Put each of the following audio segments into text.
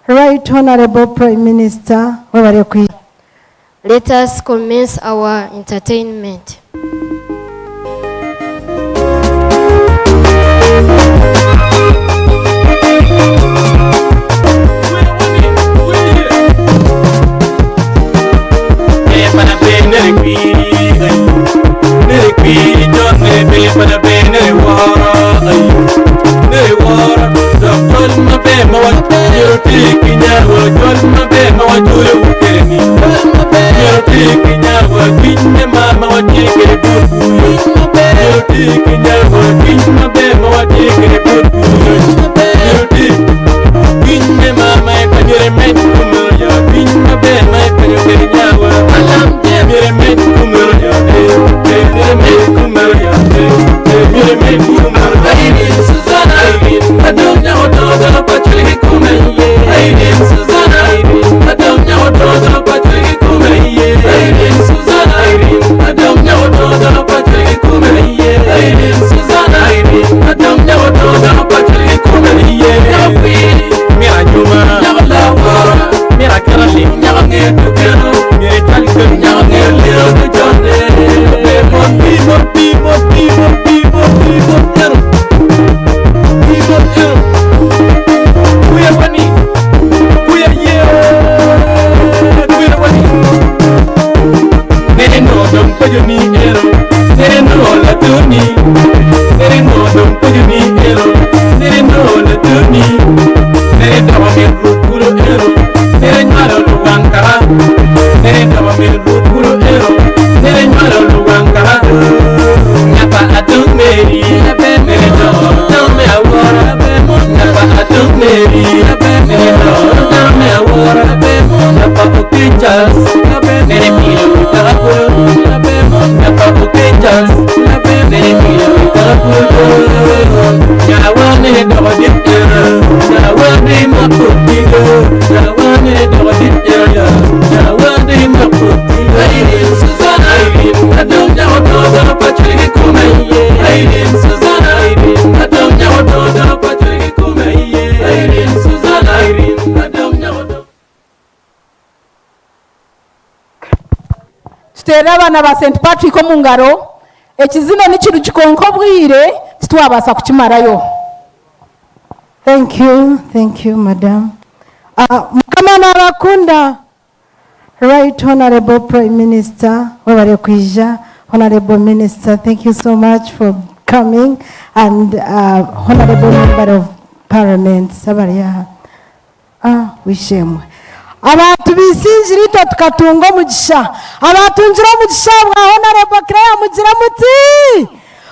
Right Honorable Prime Minister, let us commence our entertainment. Abana ba St. Patrick omungaro ekizino nikiru kikonko bwire titwabasa kukimarayo. Thank you madam. Mukama narakunda. Right Honorable Prime Minister, Honorable Minister, thank you so much for coming, and Honorable Member of Parliament Sabaria. Wishemwe abantu bisinjirito tukatunga mugisha abatunjira mugisha bwa Honorable Claire mugira muti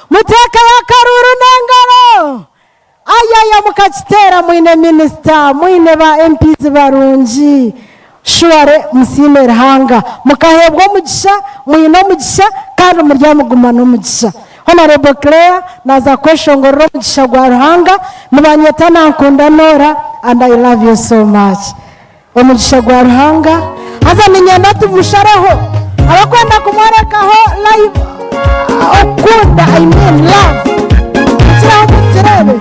muteka ya karuru nangaro ayaya mukakitera mwine minister mwine ba MPs barungi shuare musime rahanga mukahebwa mugisha mwine mugisha kandi muryamuguma no mugisha. Honorable Claire naza kweshongorero mugisha gwa ruhanga nibanyeta nankunda Nora, and I love you so much. Omugisha gwa ruhanga haza minyana tumusharaho abakwenda kumwerekaho live okunda, I mean love kiraho mutirebe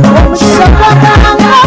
omugisha gwa ruhanga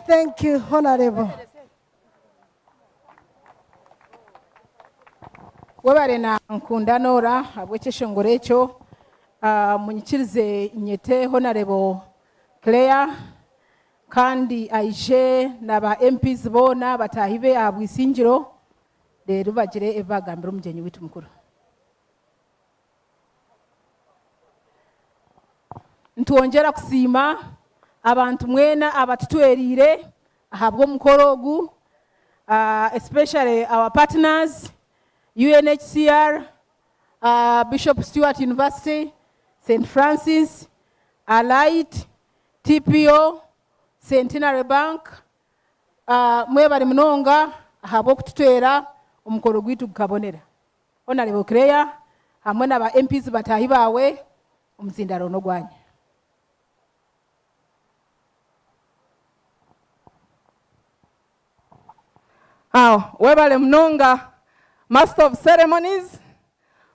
Thank you, Honorable. Webare na nkunda nora abwekeshongore echo munyikirize nyete Honorable Claire kandi aije naba MPs bona batahibe abwisingiro rero bagire ebagambira umugenyi witu mukuru. Ntuongera kusima abantu mwena abatutwerire ahabwo mukorogu especially our partners UNHCR, Bishop Stewart University, St. Francis, Allied, TPO, Centenary Bank, mwebali mnonga ahabwo kututwera omukoro gwitu gukabonera. Honorable Claire hamwe n'aba MPs batahi bawe omuzindaro no gwanya. Webale mnonga Master of Ceremonies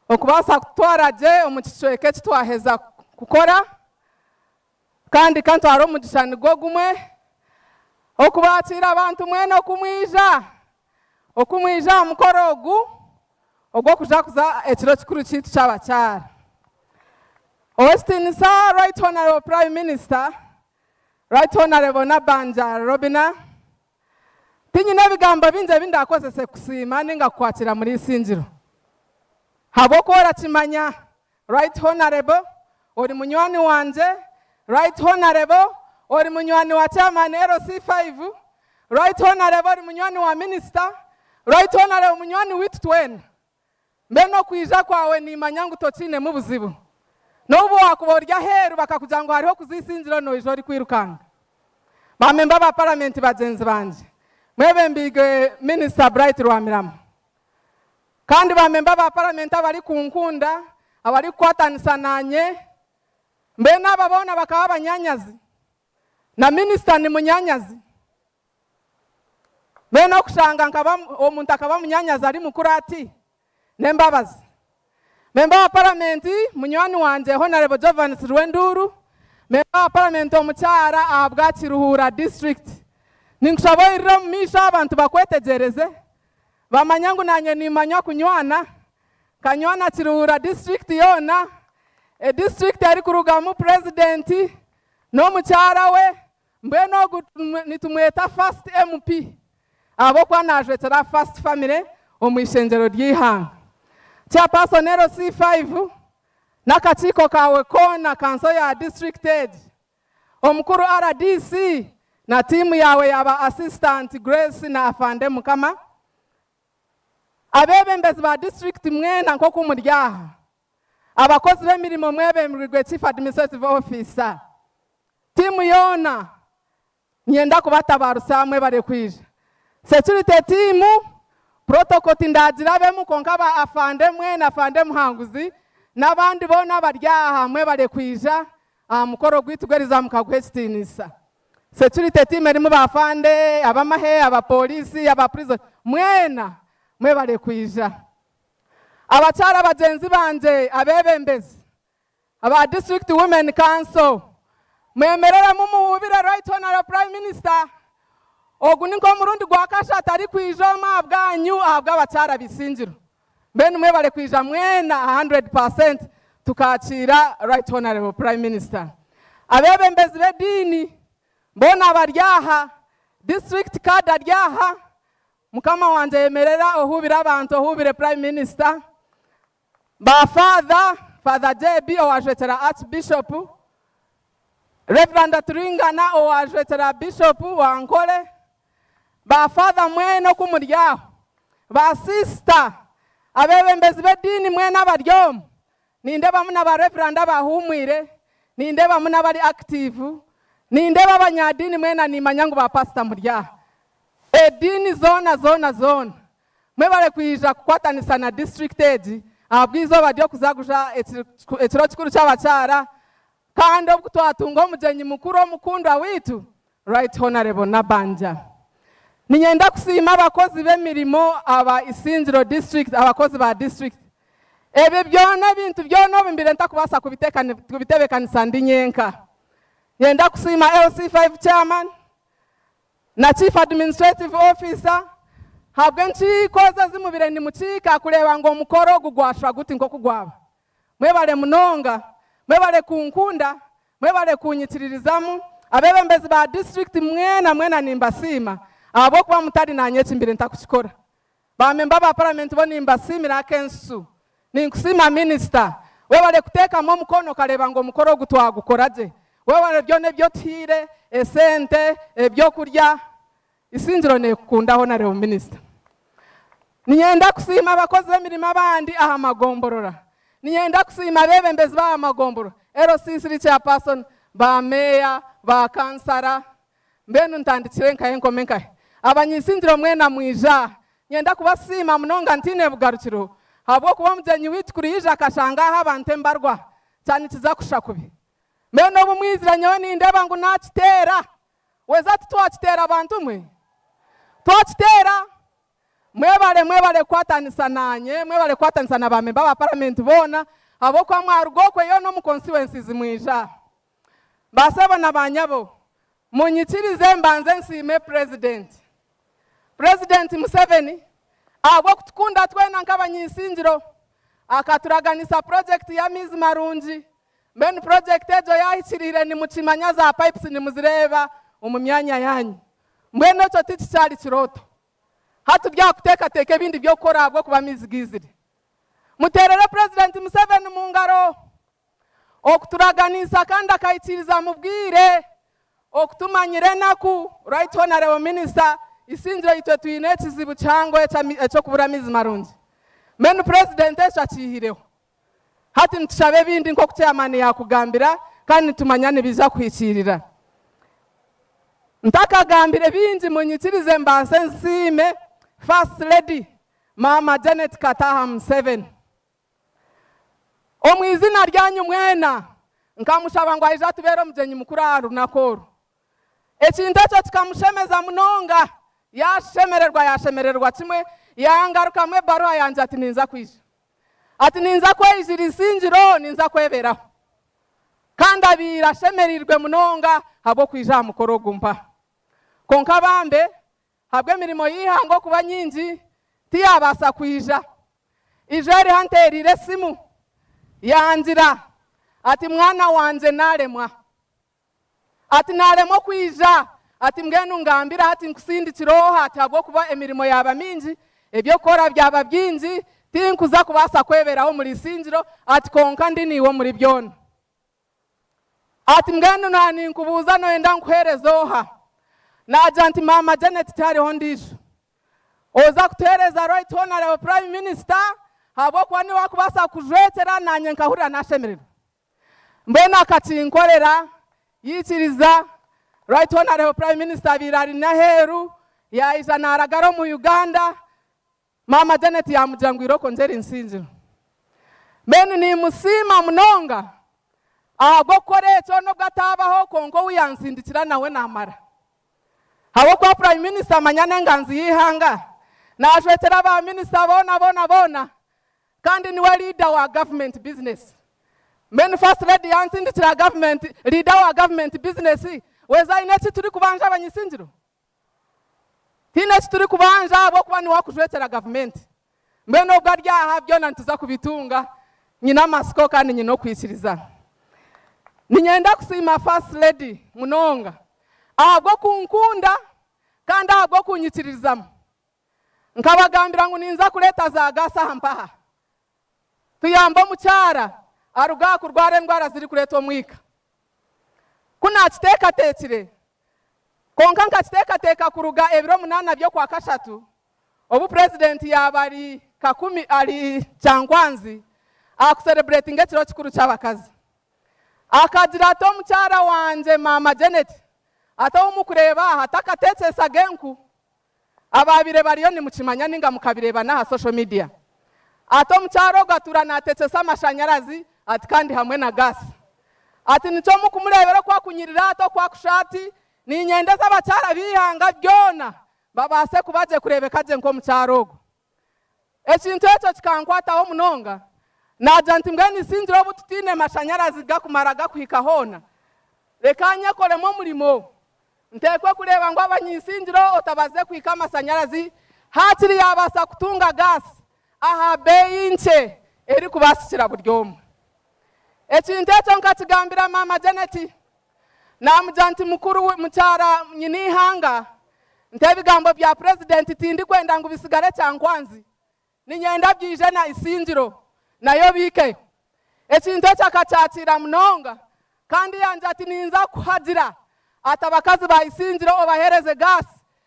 okubasa kutwara je omukicweke kitwaheza kukora kandi kantu aro mugishani gogumwe okubakira abantu mwene okumwija mukorogu ogwo kuza ekiro kikuru kitu cy'abakyara. Western Sir Right Honorable Prime Minister Right Honorable Nabanja Robina Pinyi n'ebigambo binje bindakozese kusima ninga kwakira muri Isingiro. Habo kora kimanya Right Honorable ori munywani wanje, Right Honorable ori munywani wa chairman RC5, Right Honorable ori munywani wa minister, Right Honorable munywani witu twena. Mbeno kwija kwawe ni manyangu totine mu buzibu. N'ubu wakuborya heru bakakujango hariho kuzisingiro no ijori kwirukanga. Bamemba ba parliament bagenzi banje. Mwebe mbige Minister Bright Rwamirama. Kandi bamemba ba parliament abari kunkunda, abari kwatanisa nanye. Mbe n'ababona bakaba abanyanyazi. Na minister ni munyanyazi. Mbe no kushanga nkaba omuntu akaba munyanyazi ari mukurati. Nembabazi. Memba wa parliament munywani wanje Honorable Jovanis Rwenduru. Memba wa parliament omukyara ahabwa Kiruhura district. Ninkushaboyira misha abantu bakwetegereze bamanyangu nanye nimanya kunywana Kanywana Kirura district yona district ari kurugamu president no mucyara we mbeno nitumweta first MP abo kwanaje tera first family omwishengero ryihanga chairperson C5 nakachiko kawe kona kanso ya district head omukuru RDC na timu yawe yaba assistant Grace na afande mukama abebembezi ba district mwena nko kumuryaha abakozi b'emirimo mwebemirwe chief administrative officer timu yona nyenda kubatabarusa mwe bare kwije security team protocol tindagira bemu konka ba afande mwena afande muhanguzi nabandi bona baryaha mwe bare kwija mukoro gwitugeriza mukagwestinisa security team erimo bafande abamahe abapolisi abaprison mwena mwe bare kwija abacara bagenzi banje abebembezi aba district women council mwemerera mumuhubire right honorable prime minister oguni nko murundi gwakasha atari kwija mabwanyu ahabwa abacara Isingiro mbene mwe bare kwija mwena 100% tukacira right honorable prime minister abebembezi bedini mbona abaryaha district card aryaha mukama wanje yemerera ohubira abantu ohubire prime minister ba father JB owajwetera archbishop Reverend Turingana owajwetera bishop wankole ba father mwene kumuryaho ba sister abebembezi bedini mwene abaryomo ninde bamuna ba reverend abahumwire ninde bamuna bari active ninde babanyadini mwene nimanyangu ba pastor muryaho edini zona mwe bare kwija kukwatanisa na district head abwizo badyo kuzagusha ekiro kikuru cy'abacara kandi obutwatunga omujenyi mukuru omukundwa witu right honorable Nabanja ninyenda kusima abakozi b'emirimo aba Isingiro district abakozi ba district ebe byona bintu byona bimbire ntakubasa kubitebekanisa ndi nyenka nyenda kusima LC5 chairman na chief administrative officer habwe nchikoza zimubire ni muchika kureba ngo mukoro gugwashwa guti nko kugwaba mwebale munonga mwebale kunkunda mwebale kunyitiririzamu abebembezi ba district mwena nimbasima abo kuba mutari nanye chimbire ntakukikora ba member ba parliament bo nimbasimira akensu ninkusima minister webale kuteka mo mukono kareba ngo mukoro gutwagukoraje webale byone byo tire esente ebyo kurya Isingiro ne kundaho na reo minister ninyenda kusima abakozi b'emirimo abandi aha magomborora ninyenda kusima bebembezi ba magomboro LC3 chairperson ba meya ba kansara mbenu ntandikire nkaye nkomenkaye abanyisingiro mwena mwija nyenda kubasima munonga ntine bugarukiro habwo kuba mujenyi witkurija kashanga ha bante mbarwa cyane kiza kushakubi mbeno bumwizira nyawe nindeba ngo nakitera weza tutwakitera abantu mwe twakitera mwebale kwatanisa nanye mwebale kwatanisa na bamemba ba parliament bona abo kwa mwarugokwe yo no mu constituencies mwija basaba nabanyabo munyitirize mbanze nsime president Museveni abo kutukunda twena nk'abanyisingiro akaturaganisa project ya mizi marungi mbene project ejo yahikirire ni mucimanya za pipes ni muzireba umumyanya yanyu mbene cyo titi cyari kiroto hatu byakuteka teke bindi byo kora bwo kuba mizigizire muterere president Museveni mu ngaro okuturaganisa kandi akayitiriza mubwire okutumanyire naku right honorable minister Isingiro itwe tuyine kizibu cyangwa cyo kubura mizi marungi mbene president echakihireho hati ntushabe bindi nko kucyamani yakugambira kandi tumanyane biza kwikirira ntakagambire bingi munyitirize mbanse nsime first lady mama Janet Kataha Museveni omwizina ryanyu mwena nkamushaba ngo aje tubere mujenyi mukuru aru nakoro ekintu cyo tukamushemeza munonga yashemererwa kimwe yangaruka mwe barua yanje ati ninza kwisha ati ninza kwejira Isingiro ninza kweberaho kandi abira shemerirwe munonga habo kwija mukoro gumpa konka bambe habwe mirimo yihango kuba nyingi tiyabasa kwija ijeri hanterire simu yanjira ati mwana wanje naremwa ati naremwa kwija ati mbwenu ngambira ati nkusindikiroha ati habwo kuba emirimo yaba mingi ebyo kora byaba byingi tinkuza kubasa kweberaho muri Isingiro ati konka ndi niwo muri byona ati mbwenu nani nkubuza noenda nkuherezoha naja nti mama Janet tariho ndisho oza kutereza right honorable prime minister habwo kwani wakubasa kujwetera nanye nkahurira nashemererwa mbona akatinkorera yikiriza right honorable prime minister birari naheru yaija naragaro mu Uganda mama Janet yamujangwiro konjeri Isingiro mbenu ni musima munonga ahubwo korecho no gatabaho kongo wiyansindikira nawe namara habo kwa prime minister manyane nganzi yihanga najwetera ba minister bona kandi niwe leader wa government business mbenu first lady yansindikira government leader wa government business weza ineti turi kubanja abanyisingiro tineti turi kubanja abo kuba ni wakujwetera government mbenu ubwaryaha byo nantuza kubitunga nyina masiko kandi nyino kwikiriza ninyenda kusima first lady munonga ahubwo kunkunda kandi ahubwo kunyikirizamu nkabagambira ngo ninza kuleta za gasa hampaha tuyambo mucyara aruga kurwara indwara ziri kureta omwika kuna kiteka tekire konka nkateka teka kuruga ebiro 8 byo kwa kashatu obu president yabari kakumi ali cyangwanzi akucelebrating ekiro kikuru cy'abakazi akagira to mucyara wanje mama Janet ata umukureba hatakatetse genku ababire bariyo ni mukimanya ninga mukabireba na social media ato mucyaro gatura natetse amashanyarazi ati kandi hamwe na gas ati nico mukumurebera kwa kunyirira ato kwa kushati ni nyende z'abacyara bihanga byona babase kubaje kurebeka je nko mucyarogo ekintu eco kikankwataho munonga naja nti mbwene Isingiro bututine mashanyarazi gakumaraga kwikahona rekanye koremo murimo ntekwe kureba ngo abanyisingiro otabaze kwika amashanyarazi hatiri yabasa kutunga gas aha beyinche eri kubasikira buryomo ekintu eco nkakigambira mama Janet namujanti mukuru mucyara nyini hanga ntebigambo bya president tindi kwenda ngo bisigare cyangwanzi ninyenda byije na Isingiro nayo bike ekintu eco akacyakira munonga kandi yanje ati ninza kuhagira atabakazi ba Isingiro obahereze gas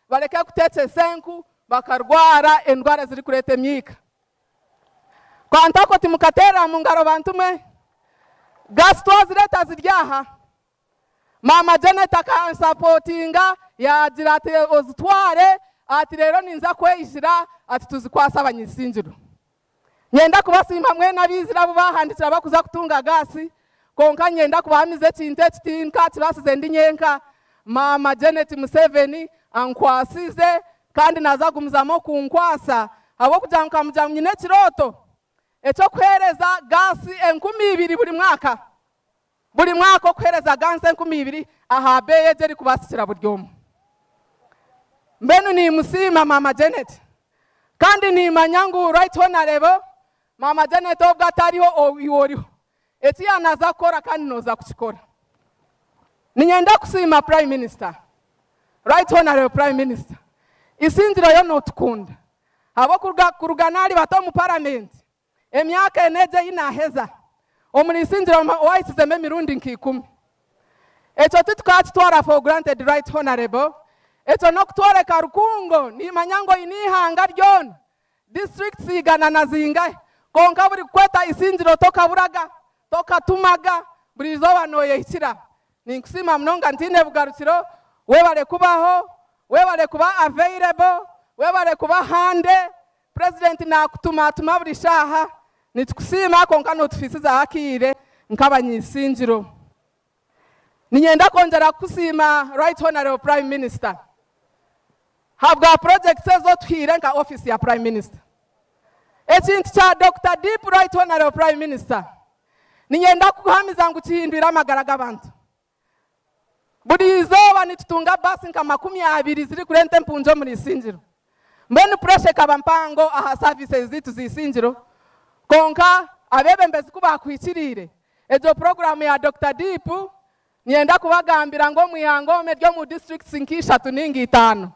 bareke kutetse senku bakarwara endwara ziri kurete myika kwantako timukatera mu ngaro bantume gas twazireta ziryaha mama Janet akansupportinga yagira ati ozitware ati rero ninza kweyishira ati tuzikwasa abanyisingiro nyenda kubasimba mwe nabizira bubahandikira bakuza kutunga gasi konka nyenda kubamize kinte kitinka kibasize ndinyenka mama Janet Museveni ankwasize kandi nazagumuzamo kunkwasa abo kujanka mujamnyine kiroto eco kwereza gasi 2000 buri mwaka kwereza gasi 2000 aha beye jeri kubasikira buryomo mbenu ni musima mama Janet kandi ni manyangu right honorable mama Janet ogatariho owiworiho eti anaza kora kandi noza kukikora ninyenda kusima prime minister right honorable prime minister Isingiro yo notukunda abo kuruganari bato mu parliament emyaka eneje inaheza omuri Isingiro waisizeme mirundi nkikumi eco tutukatwara for granted right honorable eco no kutwareka rukungo ni manyango inihanga ryona district sigana na zingahe konka buri kweta Isingiro toka buraga toka tumaga buri zoba noye ikira ninkusima mnonga ntine bugarukiro webale kubaho webale kuba available webale kuba hande president na kutuma buri shaha nitukusima konka notufisiza hakire nk'abanyisingiro ninyenda kongera kusima right honorable prime minister habwa projects zo twire nka office ya prime minister ekintu cha Dr. Deep right honorable prime minister ninyenda kuhamiza ngo kihindura amagara g'abantu buri izoba nitutunga basi nka 20 ziri kurente mpunjo muri Isingiro mbene pressure kaba mpango aha services zitu z'Isingiro konka abebembezi kubakwikirire ejo program ya Dr. Deep nienda kubagambira ngo mwihangome ryo mu districts nkishatu ningi itanu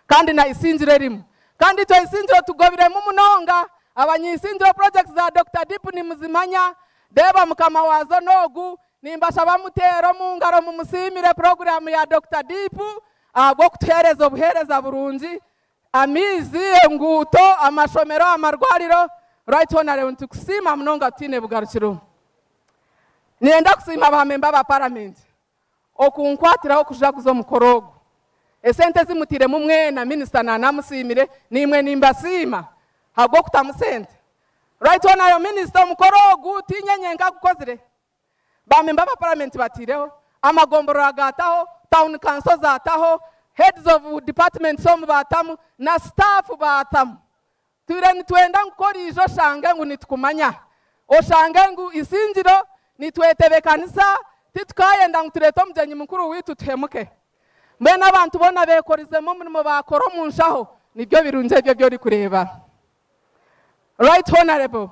kandi na Isingiro rimu kandi to Isingiro tugobiremo umunonga abanyisingiro projects za Dr. Deep ni muzimanya deba mukama wazo nogu nimbasha bamutero mu ngaro mu musimire program ya Dr. Deep abo kutereza obuhereza burungi amizi nguto amashomero amarwariro right honorable tukusima mnonga tine bugarukiro nienda kusima abamemba ba parliament okunkwatiraho kuja kuzo mukorogo esente zimutire mu mwena minister na namusimire nimwe nimbasima hago kutamusente right honorable minister mukorogo tinyenyenga gukozire bamemba ba parliament batireho amagomboro agataho town council zataho heads of departments som batamu na staff batamu twenda ngukora ijo shange ngu nitukumanya oshange ngu Isingiro nitwetebekanisa titukayenda ngutureto mugenyi mukuru witu tuhemuke mbena abantu bona bekorizemo murimo bakoro munshaho nibyo birunje byo byo kureba right honorable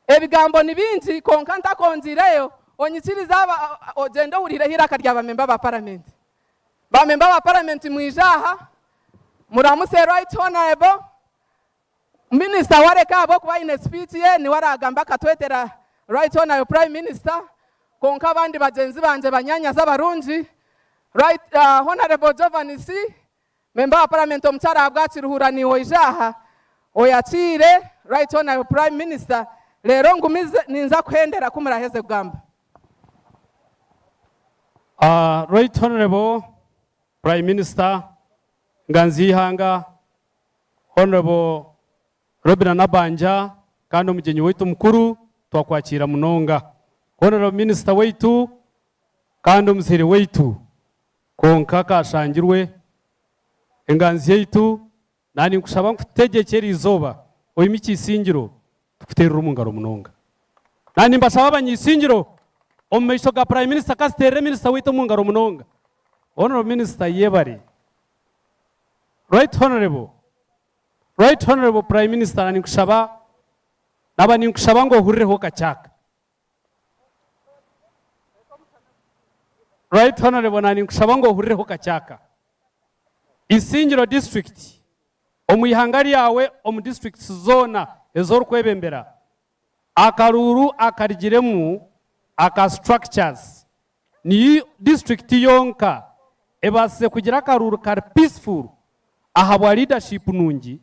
ebigambo nibinji konka ntakonzireyo onyikiriza ogenda urire hiraka rya bamemba ba parliament bamemba ba parliament mwijaha muramuse right honorable minister wareka abo kuba in speech ye ni waragamba katwetera right honorable prime minister konka abandi bagenzi banje banyanya z'abarunji right honorable Jovanisi member wa parliament omuchara abwakiruhura ni oijaha oyatire right honorable prime minister lero ngumize ninza kuhendera kumuraheze kugamba right honorable prime minister nganzi ihanga honorable Robina Nabanja kandi umugenyi wetu mukuru twakwakira munonga honorable minister wetu kandi umuzire wetu konka kashangirwe enganzi yetu nani nkushaba nkutegekera izoba oyimiki Isingiro tukuterera umungaro munonga nani mbashaba abanyisingiro omumeisho ga prime minister kasiterere minister wetu umungaro munonga honorable minister yebare right honorable prime minister nani nkushaba nabani nkushaba ngo hurireho kachaka right honorable nani nkushaba ngo hurireho kachaka Isingiro district omuyihangari yawe omu district zona ezor kwebembera akaruru akarigiremu aka structures ni district yonka ebase kugira akaruru kar peaceful ahabwa leadership nungi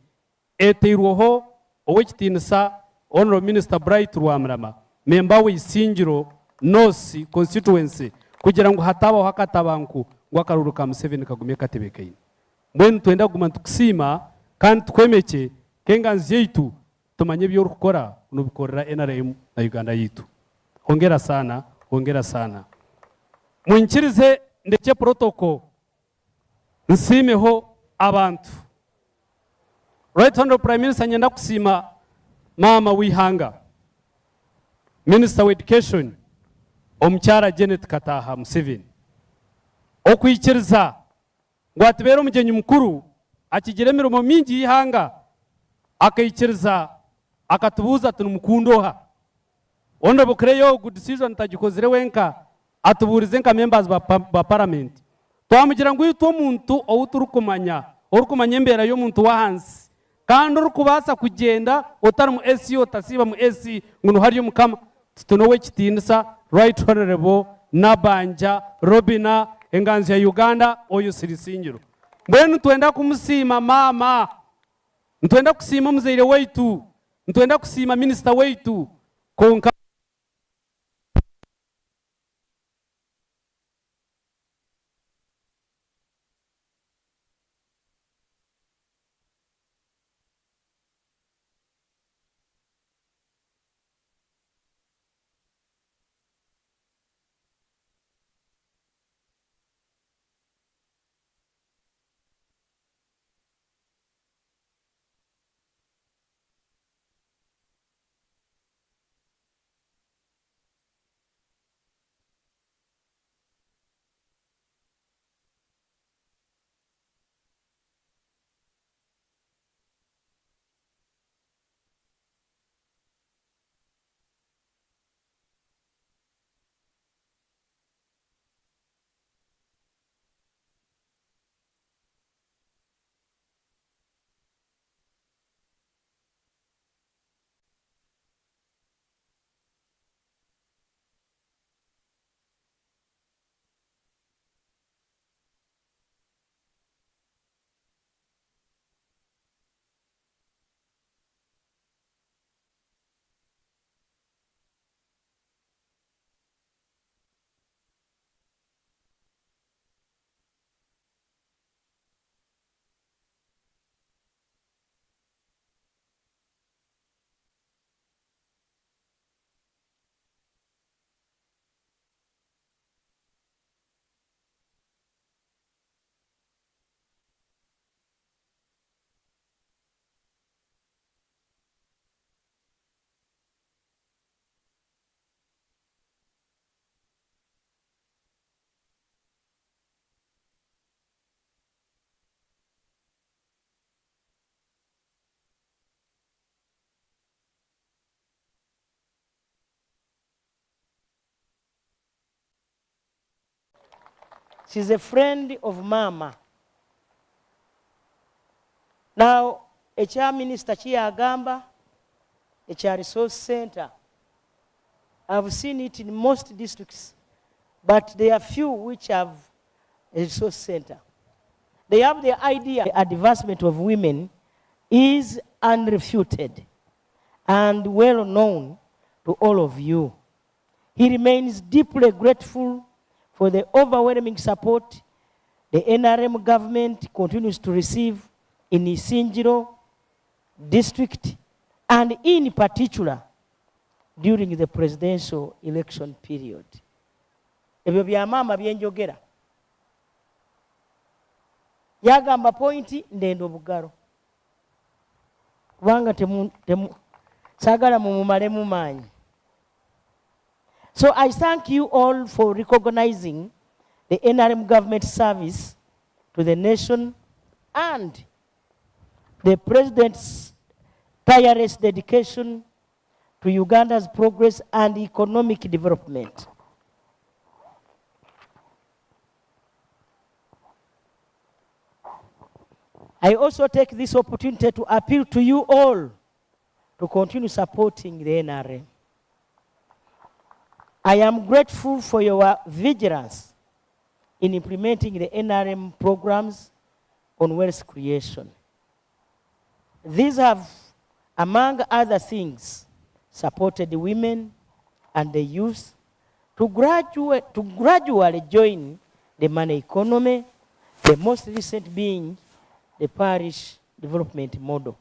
eteirwoho owekitinisa honorable minister Bright Rwamrama member we Isingiro North constituency kugira ngo hatabaho hakatabanku ngo akaruru ka Museveni kagumye katebekaine mbwenu twenda guma tukusima kandi twemeke kenganzi yetu tumanye byo rukora nubikorera NRM na Uganda yitu hongera sana mwinkirize ndeke protocol nsimeho abantu right honorable prime minister nyenda kusima mama wihanga minister of education omukyara Janet Kataha Museveni okwikiriza ngwatibera umugenyi mukuru akigire mirimo mingi yihanga akayikiriza akatubuza tunumukundoha honorable Kreyo good decision tagikozire wenka atuburize nka members ba parliament twamugira ngo uyu muntu outurukumanya orukumanya embera yo muntu wahansi kandi urukubasa kugenda otari mu SC otasiba mu SC ngo hariyo mukama tunowe kitinisa right honorable Nabanja Robina enganzi ya Uganda oyo Isingiro mbwenu twenda kumusima mama ntwenda kusima muzeire wetu ntwenda kusima minister wetu konka She's a friend of Mama. Now, HR Minister Chiagamba, HR Resource Center, I've seen it in most districts, but there are few which have a resource center. They have the idea the advancement of women is unrefuted and well known to all of you. He remains deeply grateful for the overwhelming support the NRM government continues to receive in Isingiro district, and in particular during the presidential election period. Ebyo bya mama byenjogera. Yagamba pointi ndendo obugalo. Kubanga sagala mumumalemu manyi. So I thank you all for recognizing the NRM government service to the nation and the President's tireless dedication to Uganda's progress and economic development. I also take this opportunity to appeal to you all to continue supporting the NRM. I am grateful for your vigilance in implementing the NRM programs on wealth creation. These have, among other things, supported the women and the youth to gradually join the money economy, the most recent being the parish development model.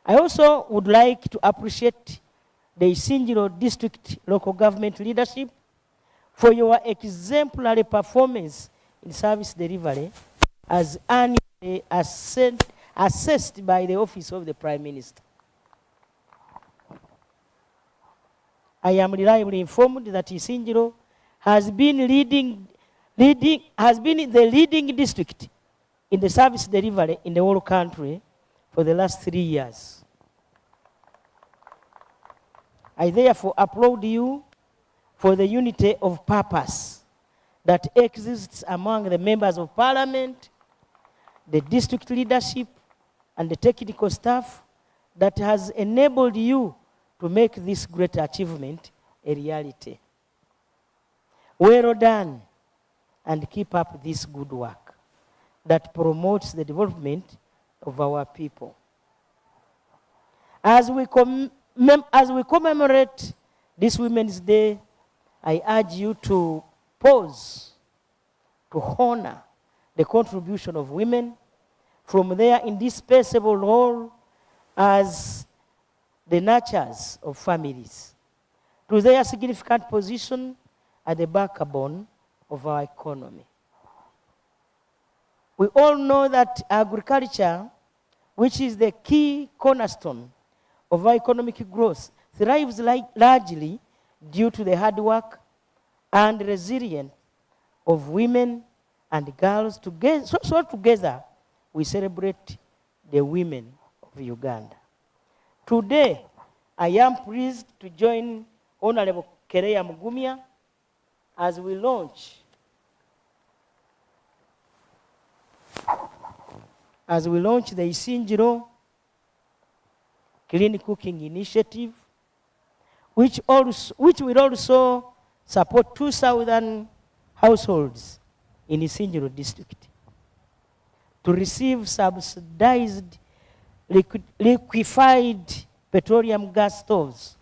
I also would like to appreciate the Isingiro District local government leadership for your exemplary performance in service delivery as annually assessed by the Office of the Prime Minister. I am reliably informed that Isingiro has been the leading district in the service delivery in the whole country for the last 3 years. I therefore applaud you for the unity of purpose that exists among the members of Parliament, the district leadership, and the technical staff that has enabled you to make this great achievement a reality. Well done, and keep up this good work that promotes the development of our people. As we commemorate this Women's Day, I urge you to pause to honor the contribution of women from their indispensable role as the nurturers of families to their significant position at the backbone of our economy. We all know that agriculture, which is the key cornerstone of our economic growth, thrives largely due to the hard work and resilience of women and girls. So together, we celebrate the women of Uganda. Today, I am pleased to join Honorable Kereya Mugumya as we launch the Isingiro Clean Cooking Initiative, which will also support 2,000 households in Isingiro district to receive subsidized liquefied petroleum gas stoves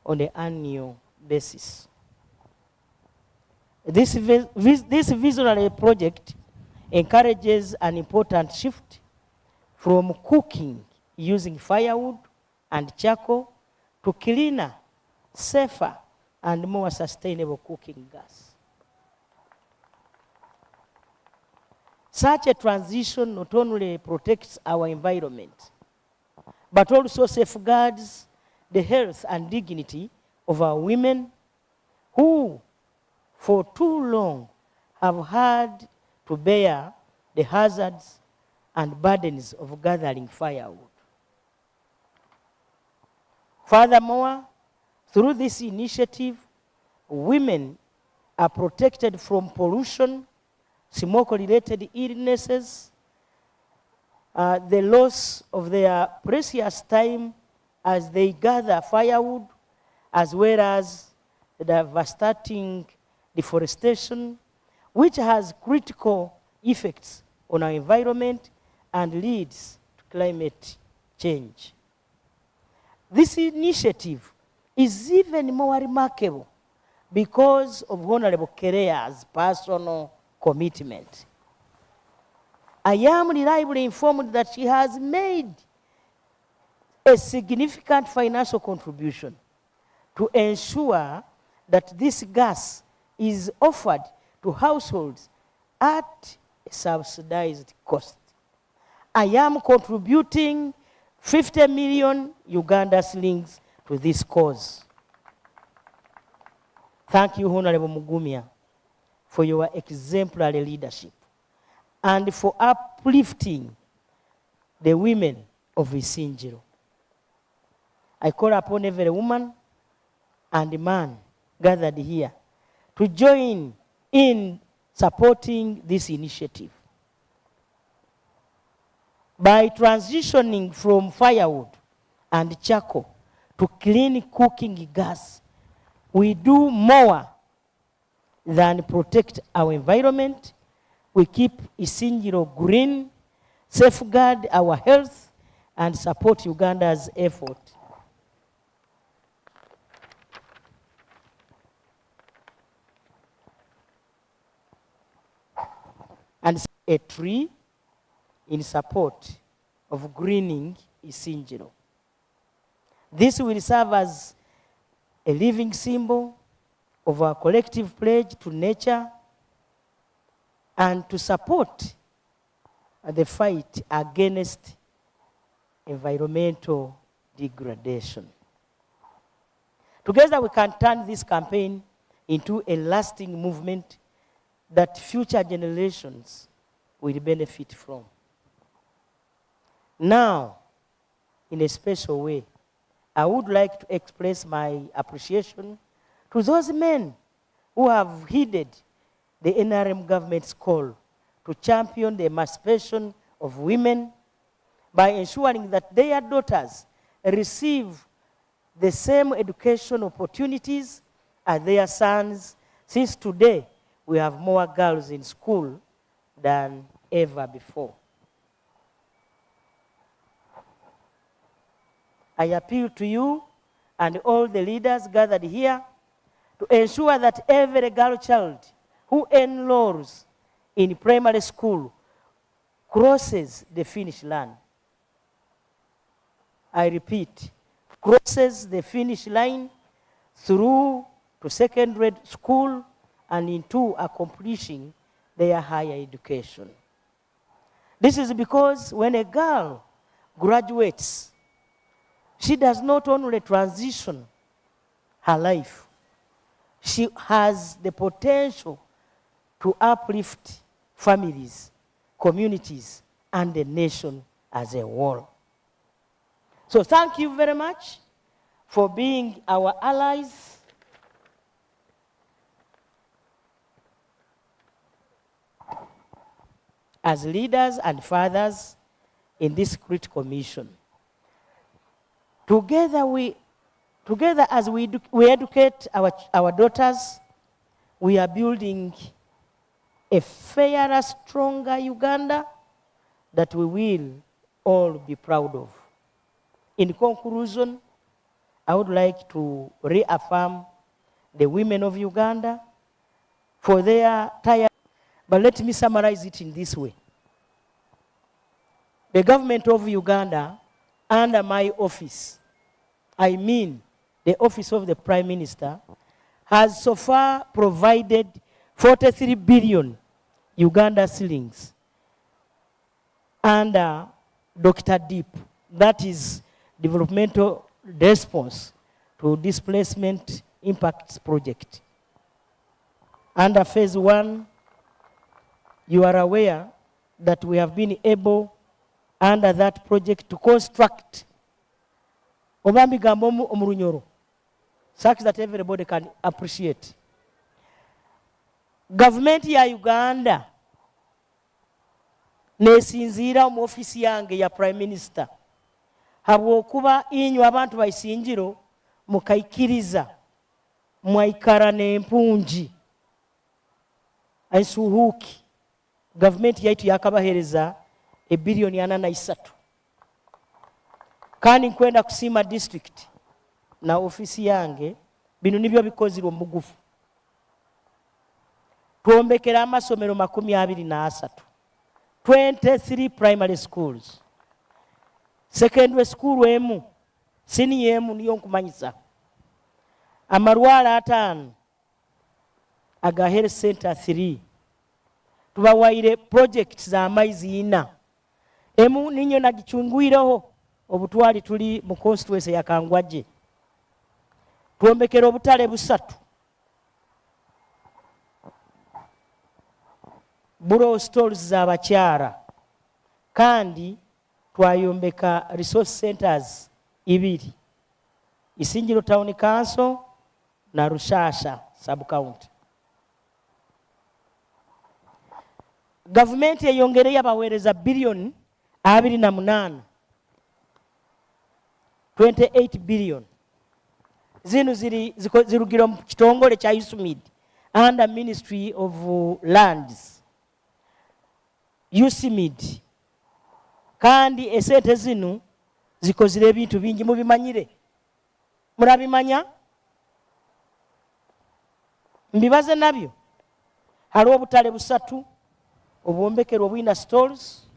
on an annual basis. This visionary project encourages an important shift from cooking using firewood and charcoal to cleaner, safer, and more sustainable cooking gas. Such a transition not only protects our environment, but also safeguards the health and dignity of our women who, for too long, have had to bear the hazards and burdens of gathering firewood. Furthermore, through this initiative, women are protected from pollution smoke-related illnesses, the loss of their precious time as they gather firewood, as well as the devastating deforestation, which has critical effects on our environment and leads to climate change. This initiative is even more remarkable because of Honorable Kerea's personal commitment. I am reliably informed that she has made a significant financial contribution to ensure that this gas is offered to households at a subsidized cost. I am contributing 50 million Uganda shillings to this cause. Thank you, Honorable Mugumya, for your exemplary leadership and for uplifting the women of Isingiro. I call upon every woman and man gathered here to join in supporting this initiative. By transitioning from firewood and charcoal to clean cooking gas, we do more than protect our environment. We keep Isingiro green, safeguard our health, and support Uganda's effort. And a tree in support of greening Isingiro. This will serve as a living symbol of our collective pledge to nature and to support the fight against environmental degradation. Together we can turn this campaign into a lasting movement that future generations will benefit from. Now, in a special way, I would like to express my appreciation to those men who have heeded the NRM government's call to champion the emancipation of women by ensuring that their daughters receive the same education opportunities as their sons, since today we have more girls in school than ever before. I appeal to you and all the leaders gathered here to ensure that every girl child who enrolls in primary school crosses the finish line. I repeat, crosses the finish line through to secondary school and into accomplishing their higher education. This is because when a girl graduates, she does not only transition her life, she has the potential to uplift families, communities, and the nation as a whole. So thank you very much for being our allies. As leaders and fathers in this critical mission. Together as we educate our daughters, we are building a fairer, stronger Uganda that we will all be proud of. In conclusion, I would like to reaffirm the women of Uganda for their tireless. But let me summarize it in this way. The government of Uganda, under my office, I mean the office of the Prime Minister, has so far provided 43 billion Uganda shillings under Dr. Deep, that is Developmental Response to Displacement Impacts Project. Under phase 1, you are aware that we have been able, under that project, to construct such that everybody can appreciate. Government ya Uganda nesinziira mu ofisi yange ya prime minister habwokuba inywe abantu ba Isingiro mukaikiriza mwaikara n'empungi aisuhuki gavumenti yaitu yakabahereza ebilioni 43 kandi nkwenda kusiima district na ofisi yange bino nibyo bikozirwe mugufu twombekera amasomero 23 23 primary schools secondary school emu senior emu niyo nkumanyisa amarwala 5 aga health center 3 tubawaire projects za amaizi 4 emu ninyo nagichungwireho obutwali tuli mu constituency ya Kangwaje twombekera obutale 3 buro stores za bakyara kandi twayombeka resource centers 2 Isingiro Town Council na Rushasha sub county. Government yeyongereye abawereza bilioni 28 28 billion zinu zirugira mu kitongole kya USMID under Ministry of Lands USMID kandi esente zinu zikozire ebintu bingi mubimanyire murabimanya mbibaze nabyo haliwo obutale 3 obwombekerwa bwina stores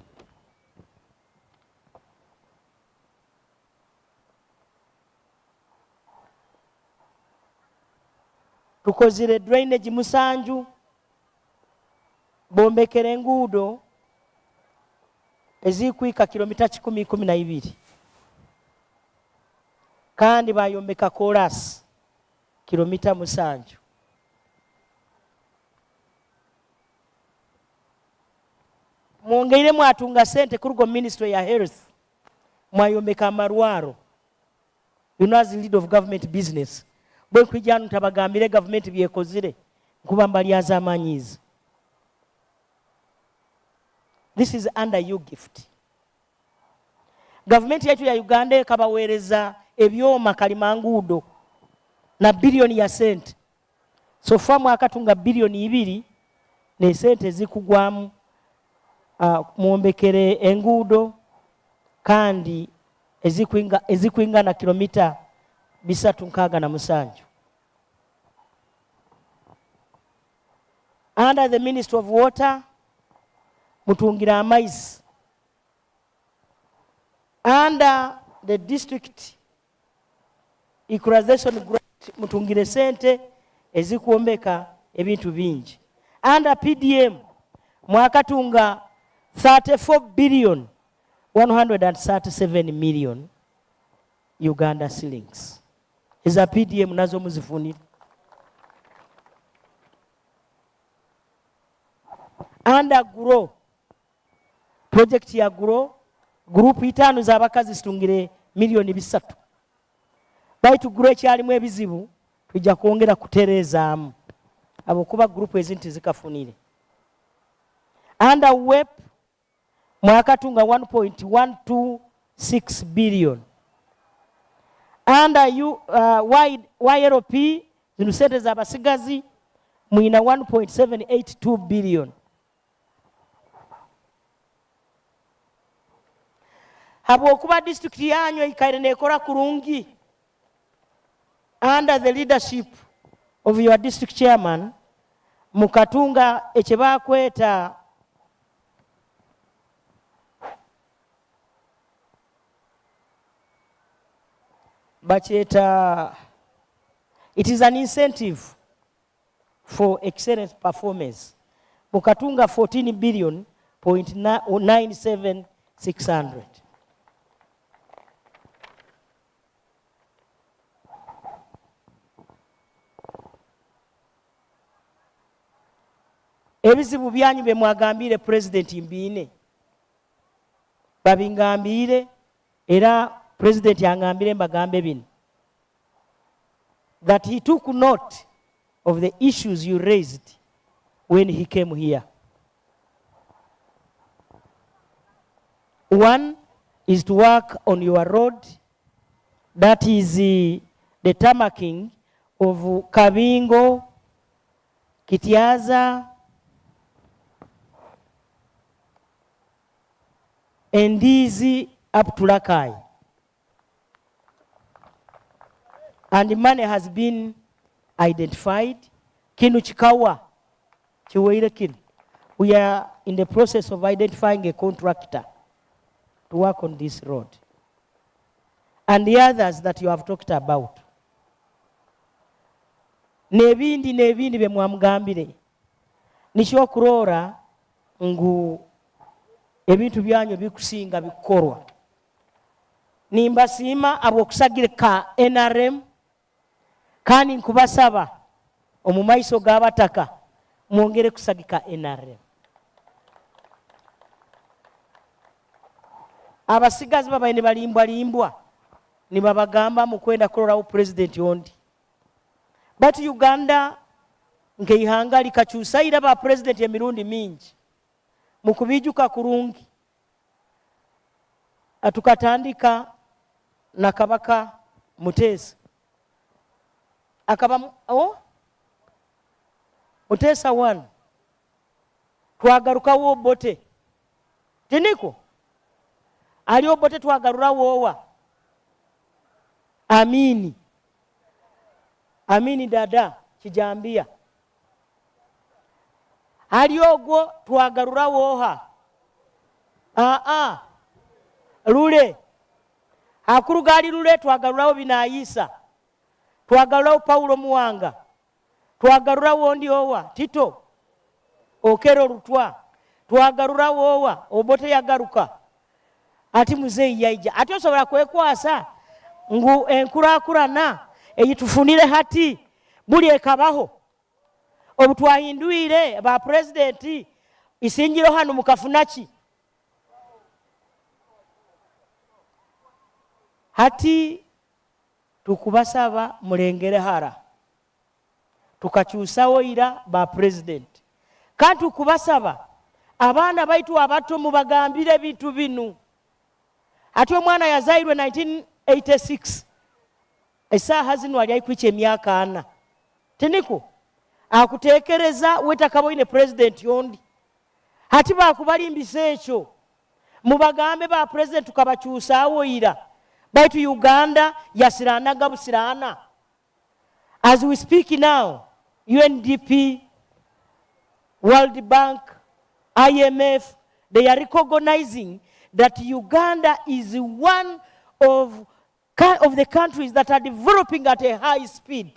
tukozire drainage 7 bombekere enguudo ezikwika kilomita 10-12 kandi bayombeka chorus kilomita 7 mwongeire mwatunga sente kurugo ministry ya health mwayombeka amarwaro as lead of government business bwe kwijanu tabagambire government byekozire kuba mbali azamanyizi. This is under your gift. Government yetu ya Uganda ekabawereza ebyoma kalimangudo na bilioni ya sente. So far mwakatunga bilioni 2 ne sente zikugwamu muombekere engudo kandi ezikuinga na kilomita 367. Under the Ministry of Water mutungira amaizi. Under the district equalization grant mutungire sente ezikuombeka ebintu bingi. Under PDM mwakatunga 34 billion 137 million Uganda shillings. Eza PDM nazo muzifunira. Under GROW project ya GROW group 5 z'abakazi zitungire milioni 3. Baitu GROW ekyalimu ebizibu tujja kwongera kuterezaamu abo kuba group ezinti zikafunire. Under WEP mwakatunga 1.126 billion. Under YLP zinu sente z'abasigazi mwina 1.782 billion. Habwokuba district yanyu ikaire nekora kurungi under the leadership of your district chairman mukatunga echebakweta bacheta it is an incentive for excellent performance mukatunga 14 billion point 97600. Ebizibu byanyu be mwagambire president mbine babingambire era president yangambire mbagambe bino that he took note of the issues you raised when he came here. One is to work on your road, that is the tarmacking of Kabingo, Kityaza, and Ndizi up to Lakai. And the money has been identified. Kinu Chikawa, Chiweire Kin. We are in the process of identifying a contractor to work on this road. And the others that you have talked about. Nebindi be mwamugambire. Nisho kurora ngu ebintu byanyu bikusinga bikorwa. Nimbasima abokusagire ka NRM kandi nkubasaba omumaiso g'abataka mwongere kusagika NRM. Abasigazi babaine balimbwa nibabagamba mukwenda kulorawo president yondi. But Uganda nkeihanga likakyusa ira ba president emirundi mingi mukubijuka kurungi. Atukatandika na Kabaka Mutesa. Akaba Mutesa 1 twagaruka wo bote tiniko ali obote twagarura wowa Amini dada Kijambia ali ogwo twagarura woha Lule akurugali Lule twagarurawo Binayisa, twagarurawo Paulo Muwanga, twagarurawo Wondi Owa Tito Okero Rutwa, twagarurawo Owa Obote yagaruka ati Muzeyi yaija ati osobola kwekwasa ngu enkurakurana eyitufunire hati buli ekabaho obutwahinduire ba president Isingiro hano mukafunaki hati tukubasaba mulengere hara tukakyusawo ira ba president kandi tukubasaba abaana baitu abato mubagambire ebintu binu ati omwana yazairwe 1986 esaaha zino ali aikwicha emyaka 4 tiniko akutekereza wetakaboine president yondi hati bakubalimbisa ekyo mubagambe ba president tukabakyusawo ira baitu Uganda yasiranaga busirana. As we speak now, UNDP, World Bank, IMF, they are recognizing that Uganda is one of the countries that are developing at a high speed.